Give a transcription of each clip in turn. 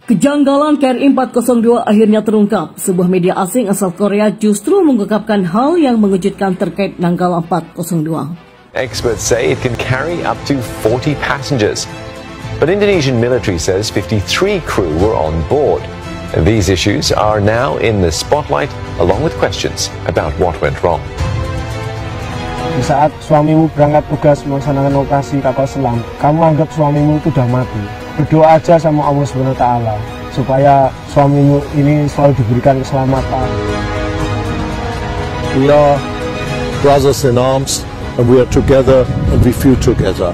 Kejanggalan KRI 402 akhirnya terungkap. Sebuah media asing asal Korea justru mengungkapkan hal yang mengejutkan terkait Nanggala 402. Experts say it can carry up to 40 passengers. But Indonesian military says 53 crew were on board. These issues are now in the spotlight, along with questions about what went wrong. Di saat suamimu berangkat tugas melaksanakan operasi kapal selam, kamu anggap suamimu itu sudah mati. Berdoa aja sama Allah SWT supaya suamimu ini selalu diberikan keselamatan. We are brothers in arms and we are together and we feel together.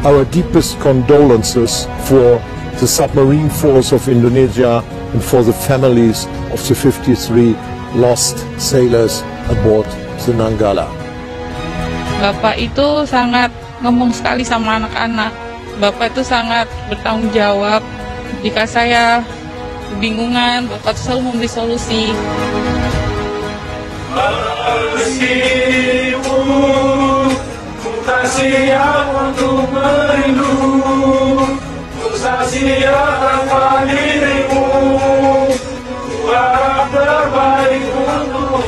Our deepest condolences for the submarine force of Indonesia and for the families of the 53 lost sailors aboard the Nanggala. Bapak itu sangat ngomong sekali sama anak-anak. Bapak itu sangat bertanggung jawab. Jika saya kebingungan, Bapak selalu memberi solusi. Ku tak siap untuk merindu, ku tak siap tanpa dirimu. Ku harap terbaik untuk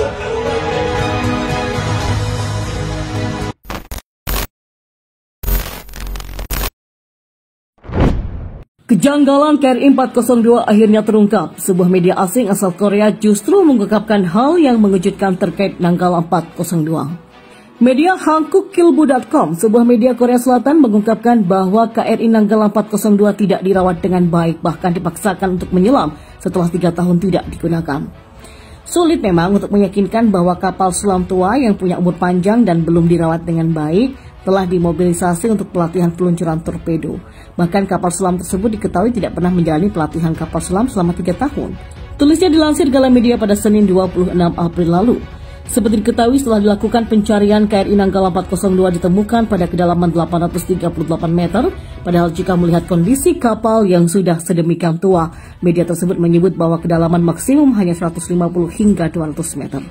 Kejanggalan KRI 402 akhirnya terungkap. Sebuah media asing asal Korea justru mengungkapkan hal yang mengejutkan terkait Nanggala 402. Media Hankuk-Kilbu.com, sebuah media Korea Selatan, mengungkapkan bahwa KRI Nanggala 402 tidak dirawat dengan baik, bahkan dipaksakan untuk menyelam setelah 3 tahun tidak digunakan. Sulit memang untuk meyakinkan bahwa kapal selam tua yang punya umur panjang dan belum dirawat dengan baik telah dimobilisasi untuk pelatihan peluncuran torpedo. Bahkan kapal selam tersebut diketahui tidak pernah menjalani pelatihan kapal selam selama 3 tahun. Tulisnya dilansir Galamedia pada Senin 26 April lalu. Seperti diketahui, setelah dilakukan pencarian, KRI Nanggala 402 ditemukan pada kedalaman 838 meter. Padahal jika melihat kondisi kapal yang sudah sedemikian tua, media tersebut menyebut bahwa kedalaman maksimum hanya 150 hingga 200 meter.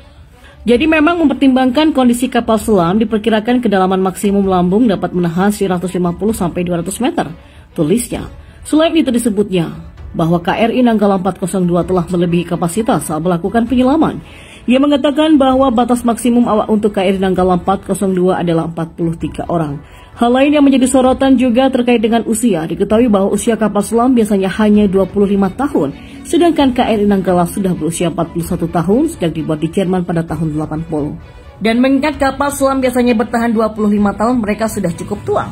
Jadi memang mempertimbangkan kondisi kapal selam, diperkirakan kedalaman maksimum lambung dapat menahan 150 sampai 200 meter. Tulisnya. Selain itu disebutnya bahwa KRI Nanggala 402 telah melebihi kapasitas saat melakukan penyelaman. Ia mengatakan bahwa batas maksimum awak untuk KRI Nanggala 402 adalah 43 orang. Hal lain yang menjadi sorotan juga terkait dengan usia. Diketahui bahwa usia kapal selam biasanya hanya 25 tahun, sedangkan KRI Nanggala sudah berusia 41 tahun, sejak dibuat di Jerman pada tahun 80. Dan mengingat kapal selam biasanya bertahan 25 tahun, mereka sudah cukup tua,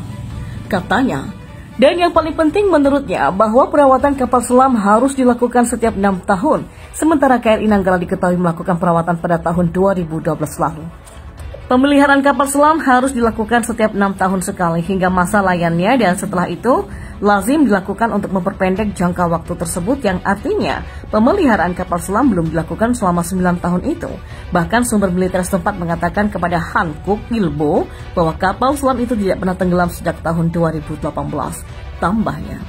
katanya. Dan yang paling penting menurutnya bahwa perawatan kapal selam harus dilakukan setiap 6 tahun, sementara KRI Nanggala diketahui melakukan perawatan pada tahun 2012 lalu. Pemeliharaan kapal selam harus dilakukan setiap 6 tahun sekali hingga masa layannya, dan setelah itu lazim dilakukan untuk memperpendek jangka waktu tersebut, yang artinya pemeliharaan kapal selam belum dilakukan selama 9 tahun itu. Bahkan sumber militer setempat mengatakan kepada Hankuk-Kilbu bahwa kapal selam itu tidak pernah tenggelam sejak tahun 2018. Tambahnya,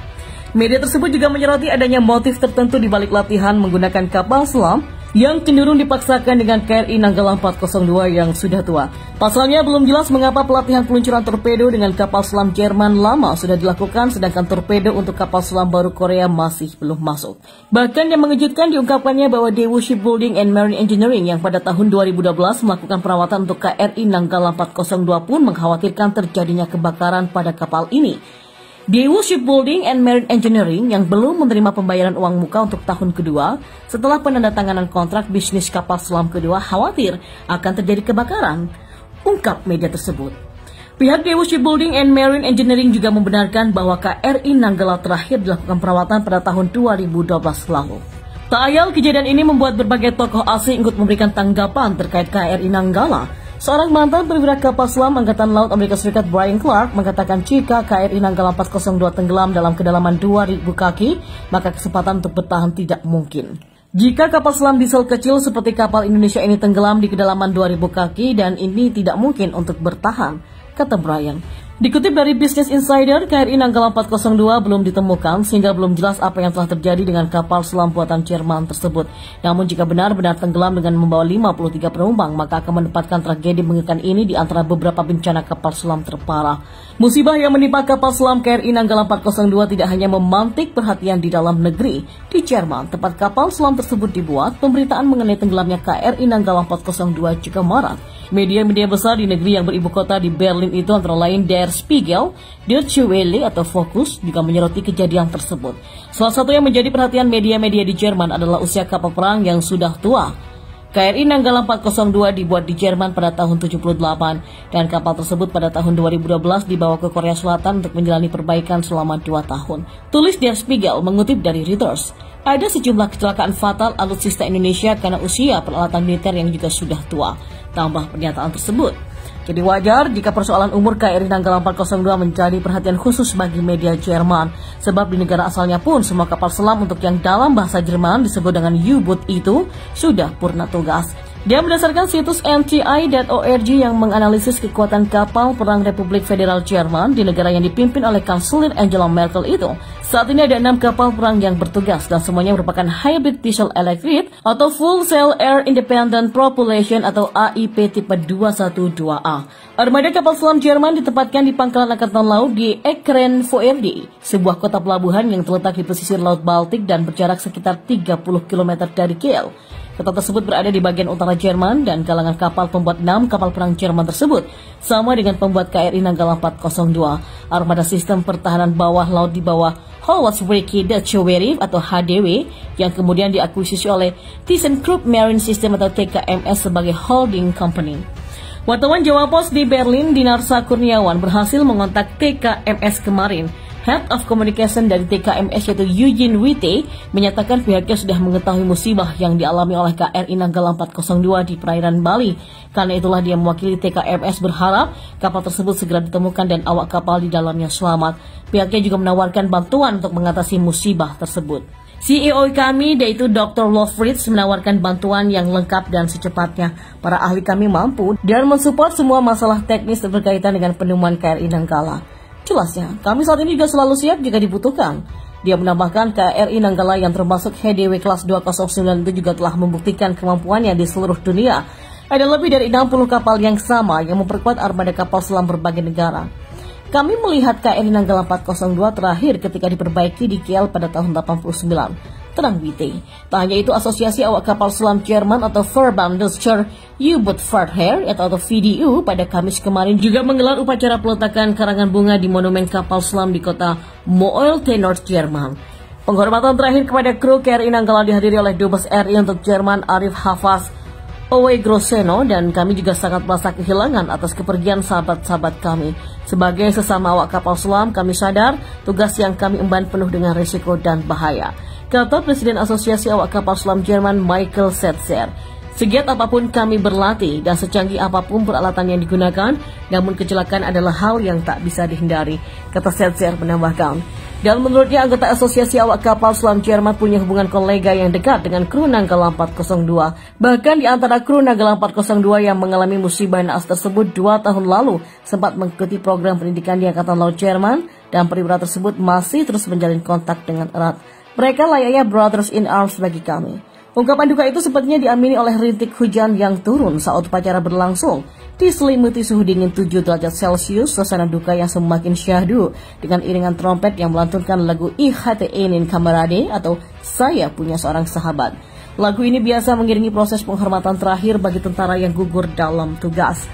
media tersebut juga menyoroti adanya motif tertentu di balik latihan menggunakan kapal selam yang cenderung dipaksakan dengan KRI Nanggala 402 yang sudah tua. Pasalnya belum jelas mengapa pelatihan peluncuran torpedo dengan kapal selam Jerman lama sudah dilakukan, sedangkan torpedo untuk kapal selam baru Korea masih belum masuk. Bahkan yang mengejutkan diungkapkannya bahwa Daewoo Shipbuilding and Marine Engineering yang pada tahun 2012 melakukan perawatan untuk KRI Nanggala 402 pun mengkhawatirkan terjadinya kebakaran pada kapal ini. Daewoo Shipbuilding and Marine Engineering yang belum menerima pembayaran uang muka untuk tahun kedua setelah penandatanganan kontrak bisnis kapal selam kedua khawatir akan terjadi kebakaran, ungkap media tersebut. Pihak Daewoo Shipbuilding and Marine Engineering juga membenarkan bahwa KRI Nanggala terakhir dilakukan perawatan pada tahun 2012 lalu. Tak ayal kejadian ini membuat berbagai tokoh asing ikut memberikan tanggapan terkait KRI Nanggala. Seorang mantan perwira kapal selam Angkatan Laut Amerika Serikat Brian Clark mengatakan jika KRI Nanggala 402 tenggelam dalam kedalaman 2000 kaki, maka kesempatan untuk bertahan tidak mungkin. Jika kapal selam diesel kecil seperti kapal Indonesia ini tenggelam di kedalaman 2000 kaki, dan ini tidak mungkin untuk bertahan, kata Brian. Dikutip dari Business Insider, KRI Nanggala 402 belum ditemukan sehingga belum jelas apa yang telah terjadi dengan kapal selam buatan Jerman tersebut. Namun jika benar-benar tenggelam dengan membawa 53 penumpang, maka akan menempatkan tragedi mengerikan ini di antara beberapa bencana kapal selam terparah. Musibah yang menimpa kapal selam KRI Nanggala 402 tidak hanya memantik perhatian di dalam negeri. Di Jerman, tempat kapal selam tersebut dibuat, pemberitaan mengenai tenggelamnya KRI Nanggala 402 juga marak. Media-media besar di negeri yang beribu kota di Berlin itu antara lain Der Spiegel, Deutsche Welle atau Focus juga menyoroti kejadian tersebut. Salah satu yang menjadi perhatian media-media di Jerman adalah usia kapal perang yang sudah tua. KRI Nanggala 402 dibuat di Jerman pada tahun 78 dan kapal tersebut pada tahun 2012 dibawa ke Korea Selatan untuk menjalani perbaikan selama 2 tahun. Tulis Der Spiegel mengutip dari Reuters. Ada sejumlah kecelakaan fatal alutsista Indonesia karena usia peralatan militer yang juga sudah tua. Tambah pernyataan tersebut. Jadi wajar jika persoalan umur KRI Nanggala 402 menjadi perhatian khusus bagi media Jerman. Sebab di negara asalnya pun semua kapal selam untuk yang dalam bahasa Jerman disebut dengan U-boat itu sudah purna tugas. Dia berdasarkan situs NTI.org yang menganalisis kekuatan kapal perang Republik Federal Jerman di negara yang dipimpin oleh Kanselir Angela Merkel itu. Saat ini ada 6 kapal perang yang bertugas dan semuanya merupakan hybrid diesel electric atau full sail air independent propulsion atau AIP tipe 212A. Armada kapal selam Jerman ditempatkan di pangkalan angkatan laut di Eckernförde, sebuah kota pelabuhan yang terletak di pesisir Laut Baltik dan berjarak sekitar 30 km dari Kiel. Kota tersebut berada di bagian utara Jerman dan kalangan kapal pembuat 6 kapal perang Jerman tersebut sama dengan pembuat KRI Nanggala 402. Armada sistem pertahanan bawah laut di bawah Hollandswerke Deutsche Werft atau HDW yang kemudian diakuisisi oleh ThyssenKrupp Marine System atau TKMS sebagai holding company. Wartawan Jawa Pos di Berlin, Dinarsa Kurniawan berhasil mengontak TKMS kemarin. Head of Communication dari TKMS yaitu Eugene Witte menyatakan pihaknya sudah mengetahui musibah yang dialami oleh KRI Nanggala 402 di perairan Bali. Karena itulah dia mewakili TKMS berharap kapal tersebut segera ditemukan dan awak kapal di dalamnya selamat. Pihaknya juga menawarkan bantuan untuk mengatasi musibah tersebut. CEO kami yaitu Dr. Wolfritz menawarkan bantuan yang lengkap dan secepatnya. Para ahli kami mampu dan mensupport semua masalah teknis berkaitan dengan penemuan KRI Nanggala. Jelasnya, kami saat ini juga selalu siap jika dibutuhkan. Dia menambahkan KRI Nanggala yang termasuk HDW kelas 209 itu juga telah membuktikan kemampuannya di seluruh dunia. Ada lebih dari 60 kapal yang sama yang memperkuat armada kapal selam berbagai negara. Kami melihat KRI Nanggala 402 terakhir ketika diperbaiki di Kiel pada tahun 89. Terang Witte. Tak hanya itu, Asosiasi Awak Kapal Selam Jerman atau Verband Deutscher U-Boot-Fahrherr atau VDU pada Kamis kemarin juga menggelar upacara peletakan karangan bunga di monumen kapal selam di kota Moelte, North Jerman. Penghormatan terakhir kepada kru KRI Nanggala dihadiri oleh Dubes RI untuk Jerman Arif Hafaz Owe Groseno, dan kami juga sangat merasa kehilangan atas kepergian sahabat-sahabat kami. Sebagai sesama awak kapal selam, kami sadar tugas yang kami emban penuh dengan risiko dan bahaya, kata Presiden Asosiasi Awak Kapal Selam Jerman Michael Setzer. Segiat apapun kami berlatih dan secanggih apapun peralatan yang digunakan, namun kecelakaan adalah hal yang tak bisa dihindari, kata Setzer menambahkan. Dan menurutnya anggota Asosiasi Awak Kapal Selam Jerman punya hubungan kolega yang dekat dengan kru Nanggala 402. Bahkan di antara kru Nanggala 402 yang mengalami musibah naas tersebut 2 tahun lalu sempat mengikuti program pendidikan di Angkatan Laut Jerman dan perwira tersebut masih terus menjalin kontak dengan erat. Mereka layaknya brothers in arms bagi kami. Ungkapan duka itu sepertinya diamini oleh rintik hujan yang turun saat upacara berlangsung. Diselimuti suhu dingin 7 derajat Celcius, suasana duka yang semakin syahdu dengan iringan trompet yang melantunkan lagu Ich hatte einen Kamerade atau Saya Punya Seorang Sahabat. Lagu ini biasa mengiringi proses penghormatan terakhir bagi tentara yang gugur dalam tugas.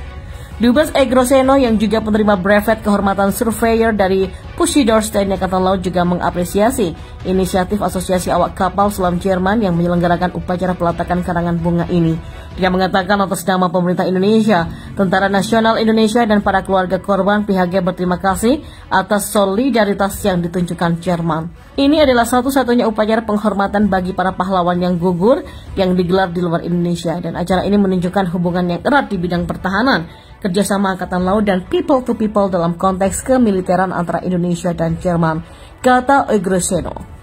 Dubes Groseno yang juga penerima brevet kehormatan surveyor dari Pushidors TNI Angkatan Laut juga mengapresiasi inisiatif Asosiasi Awak Kapal Selam Jerman yang menyelenggarakan upacara peletakan karangan bunga ini. Dia mengatakan atas nama pemerintah Indonesia, Tentara Nasional Indonesia dan para keluarga korban, pihaknya berterima kasih atas solidaritas yang ditunjukkan Jerman. Ini adalah satu-satunya upacara penghormatan bagi para pahlawan yang gugur yang digelar di luar Indonesia, dan acara ini menunjukkan hubungan yang erat di bidang pertahanan, kerjasama Angkatan Laut dan people to people dalam konteks kemiliteran antara Indonesia dan Jerman, kata Groseno.